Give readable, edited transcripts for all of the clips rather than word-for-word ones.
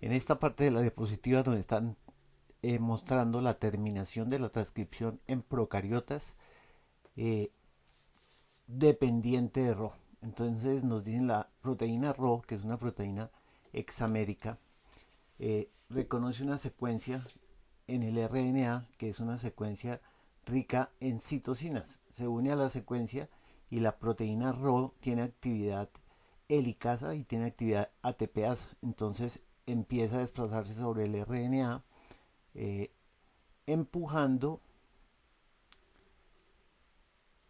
En esta parte de la diapositiva donde están mostrando la terminación de la transcripción en procariotas eh, dependiente de Rho. Entonces nos dicen la proteína Rho, que es una proteína hexamérica, reconoce una secuencia en el RNA, que es una secuencia rica en citosinas. Se une a la secuencia y la proteína Rho tiene actividad helicasa y tiene actividad ATPasa. Entonces empieza a desplazarse sobre el RNA, eh, empujando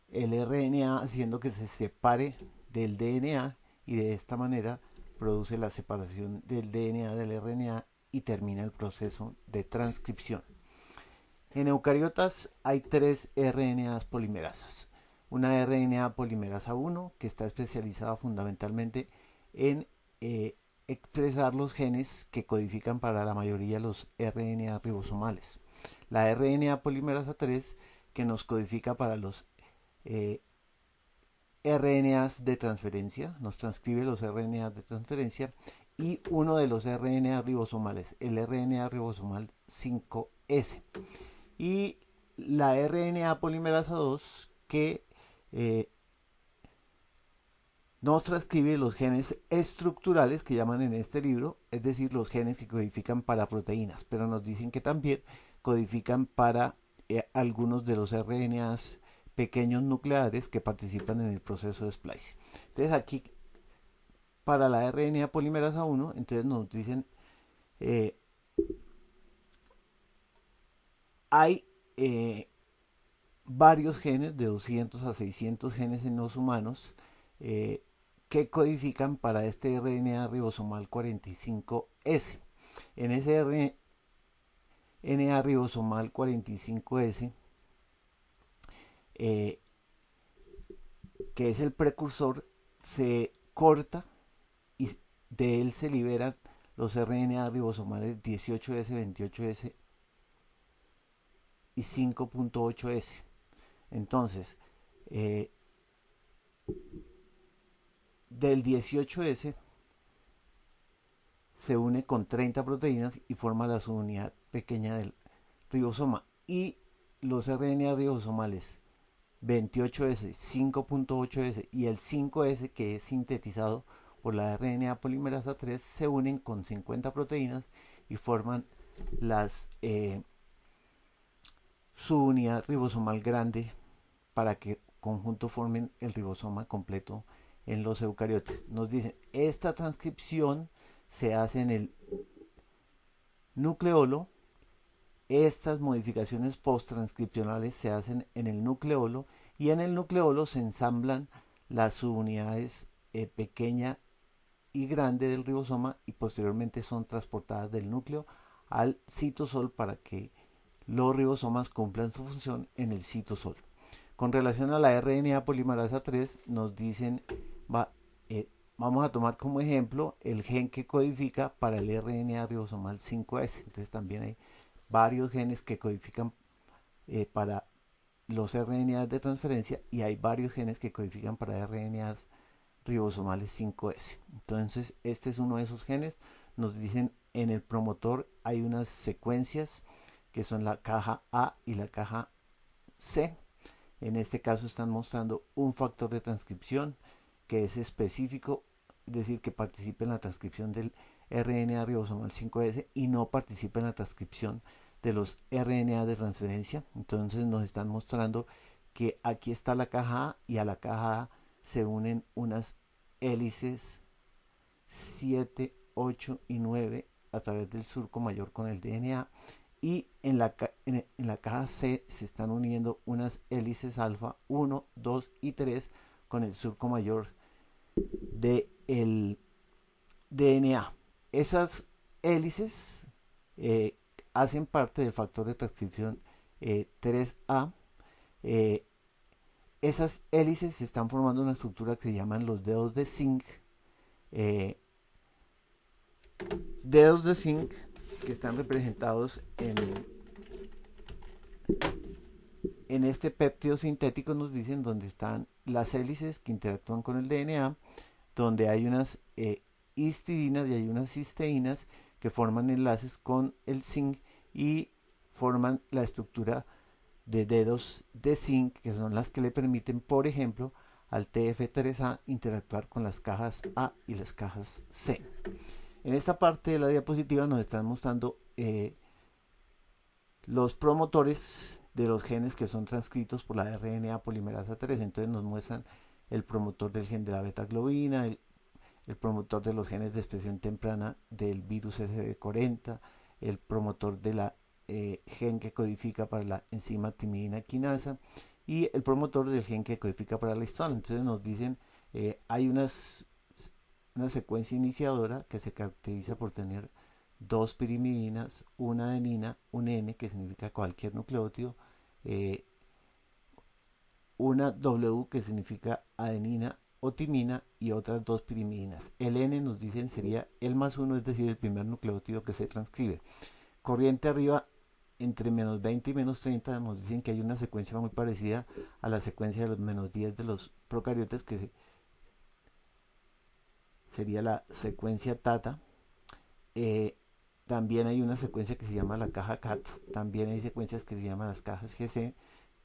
el RNA, haciendo que se separe del DNA, y de esta manera produce la separación del DNA del RNA y termina el proceso de transcripción. En eucariotas hay tres RNAs polimerasas. Una RNA polimerasa 1 que está especializada fundamentalmente en expresar los genes que codifican para la mayoría de los RNA ribosomales. La RNA polimerasa 3 que nos codifica para los RNAs de transferencia, nos transcribe los RNAs de transferencia, y uno de los RNA ribosomales, el RNA ribosomal 5S. Y la RNA polimerasa 2 que nos transcribe los genes estructurales que llaman en este libro, es decir, los genes que codifican para proteínas, pero nos dicen que también codifican para algunos de los RNAs pequeños nucleares que participan en el proceso de splicing. Entonces aquí para la RNA polimerasa 1, entonces nos dicen eh, hay varios genes, de 200 a 600 genes en los humanos, que codifican para este RNA ribosomal 45S. En ese RNA ribosomal 45S, que es el precursor, se corta y de él se liberan los RNA ribosomales 18S, 28S y 5.8S. Entonces, del 18S se une con 30 proteínas y forma la subunidad pequeña del ribosoma. Y los RNA ribosomales 28S, 5.8S y el 5S, que es sintetizado por la RNA polimerasa 3, se unen con 50 proteínas y forman las subunidad ribosomal grande para que conjunto formen el ribosoma completo en los eucariotas. Nos dicen, esta transcripción se hace en el nucleolo, estas modificaciones post-transcripcionales se hacen en el nucleolo, y en el nucleolo se ensamblan las subunidades pequeña y grande del ribosoma y posteriormente son transportadas del núcleo al citosol para que los ribosomas cumplan su función en el citosol. Con relación a la RNA polimerasa 3, nos dicen, vamos a tomar como ejemplo el gen que codifica para el RNA ribosomal 5S. Entonces también hay varios genes que codifican para los RNAs de transferencia, y hay varios genes que codifican para RNAs ribosomales 5S. Entonces este es uno de esos genes. Nos dicen en el promotor hay unas secuencias que son la caja A y la caja C. En este caso están mostrando un factor de transcripción que es específico, es decir, que participa en la transcripción del RNA ribosomal 5S y no participa en la transcripción de los RNA de transferencia. Entonces nos están mostrando que aquí está la caja A, y a la caja A se unen unas hélices 7, 8 y 9 a través del surco mayor con el DNA, y en la caja C se están uniendo unas hélices alfa 1, 2 y 3 con el surco mayor del DNA. Esas hélices hacen parte del factor de transcripción 3A. Esas hélices se están formando una estructura que se llaman los dedos de zinc. Eh, Dedos de zinc que están representados en este péptido sintético, nos dicen donde están las hélices que interactúan con el DNA, donde hay unas histidinas y hay unas cisteínas que forman enlaces con el zinc y forman la estructura de dedos de zinc, que son las que le permiten, por ejemplo, al TF3A interactuar con las cajas A y las cajas C. En esta parte de la diapositiva nos están mostrando los promotores de los genes que son transcritos por la RNA polimerasa 3. Entonces nos muestran el promotor del gen de la beta-globina, el promotor de los genes de expresión temprana del virus SB40, el promotor de la gen que codifica para la enzima timidina quinasa y el promotor del gen que codifica para la histona. Entonces nos dicen, hay una secuencia iniciadora que se caracteriza por tener dos pirimidinas, una adenina, un N que significa cualquier nucleótido, una W que significa adenina o timina y otras dos pirimidinas. El N nos dicen sería el más uno, es decir, el primer nucleótido que se transcribe. Corriente arriba, entre menos 20 y menos 30, nos dicen que hay una secuencia muy parecida a la secuencia de los menos 10 de los procariotes, que sería la secuencia TATA. También hay una secuencia que se llama la caja CAT, también hay secuencias que se llaman las cajas GC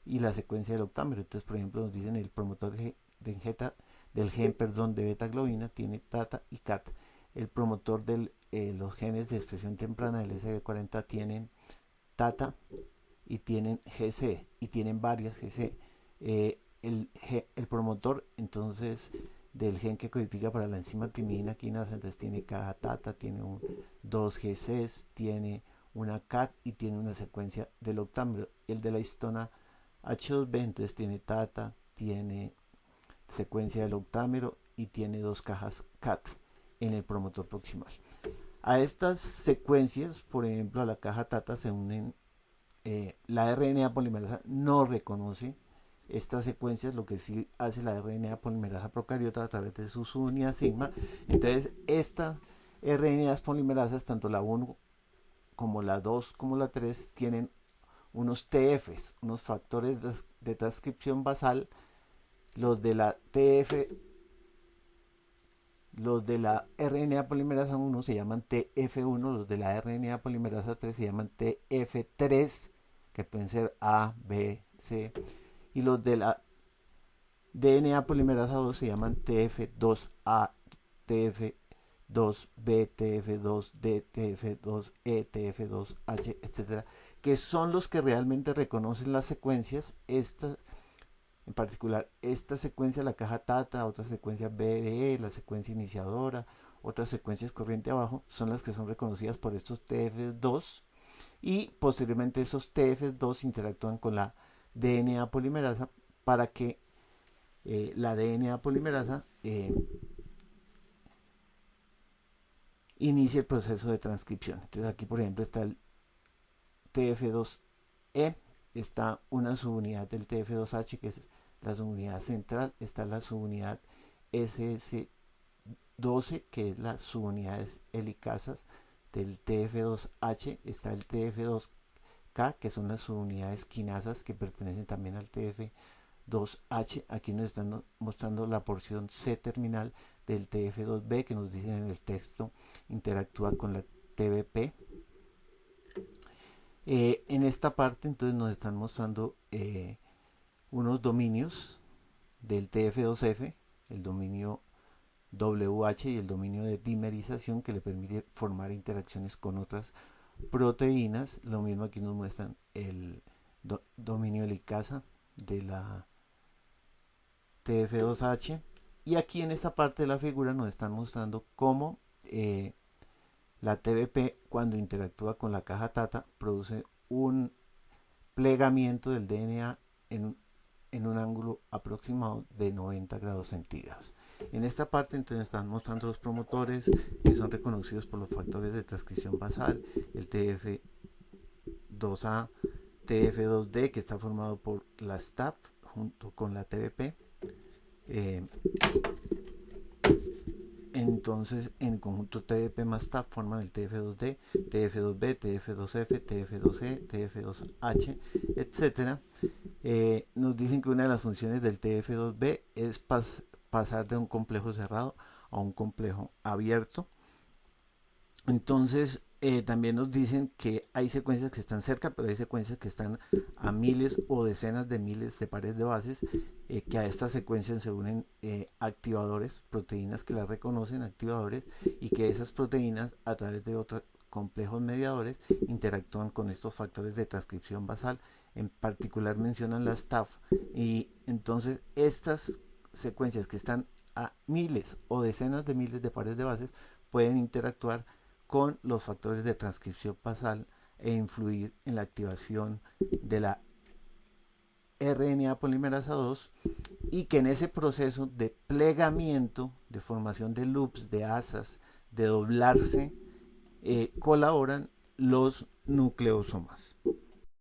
y la secuencia del octámero. Entonces, por ejemplo, nos dicen el promotor del gen de beta globina tiene TATA y CAT. El promotor de los genes de expresión temprana del SB40 tienen TATA y tienen GC y tienen varias GC. El promotor entonces del gen que codifica para la enzima timidina quinasa, entonces tiene caja TATA, tiene dos GCs, tiene una CAT y tiene una secuencia del octámero. El de la histona H2B entonces tiene TATA, tiene secuencia del octámero y tiene dos cajas CAT en el promotor proximal. A estas secuencias, por ejemplo a la caja TATA, se unen, la RNA polimerasa no reconoce estas secuencias, lo que sí hace la RNA polimerasa procariota a través de su subunidad sigma. Entonces estas RNAs polimerasas, tanto la 1 como la 2 como la 3, tienen unos TFs, unos factores de transcripción basal. Los de la RNA polimerasa 1 se llaman TF1, los de la RNA polimerasa 3 se llaman TF3, que pueden ser A, B, C, y los de la DNA polimerasa 2 se llaman TF2A, TF2B, TF2D, TF2E, TF2H, etc., que son los que realmente reconocen las secuencias. En particular, esta secuencia, la caja TATA, otra secuencia BDE, la secuencia iniciadora, otras secuencias corriente abajo, son las que son reconocidas por estos TF2, y posteriormente esos TF2 interactúan con la DNA polimerasa para que la DNA polimerasa inicie el proceso de transcripción. Entonces aquí, por ejemplo, está el TF2E, está una subunidad del TF2H, que es la subunidad central, está la subunidad SS12, que es las subunidades helicasas del TF2H, está el TF2K, que son las subunidades quinasas que pertenecen también al TF2H. Aquí nos están mostrando la porción C terminal del TF2B, que nos dicen en el texto interactúa con la TBP. En esta parte entonces nos están mostrando unos dominios del TF2F, el dominio WH y el dominio de dimerización, que le permite formar interacciones con otras proteínas. Lo mismo aquí nos muestran el dominio helicasa de la TF2H, y aquí en esta parte de la figura nos están mostrando cómo la TBP, cuando interactúa con la caja TATA, produce un plegamiento del DNA en un ángulo aproximado de 90 grados centígrados. En esta parte entonces están mostrando los promotores que son reconocidos por los factores de transcripción basal, el TF2A, TF2D, que está formado por la STAF junto con la TBP. Entonces en conjunto TDP más TAP forman el TF2D, TF2B, TF2F, TF2E, TF2H, etc. Nos dicen que una de las funciones del TF2B es pasar de un complejo cerrado a un complejo abierto. Entonces También nos dicen que hay secuencias que están cerca, pero hay secuencias que están a miles o decenas de miles de pares de bases, que a estas secuencias se unen activadores, proteínas que las reconocen, activadores, y que esas proteínas a través de otros complejos mediadores interactúan con estos factores de transcripción basal. En particular mencionan las TAF, y entonces estas secuencias que están a miles o decenas de miles de pares de bases pueden interactuar con los factores de transcripción basal e influir en la activación de la RNA polimerasa 2, y que en ese proceso de plegamiento, de formación de loops, de asas, de doblarse, colaboran los nucleosomas.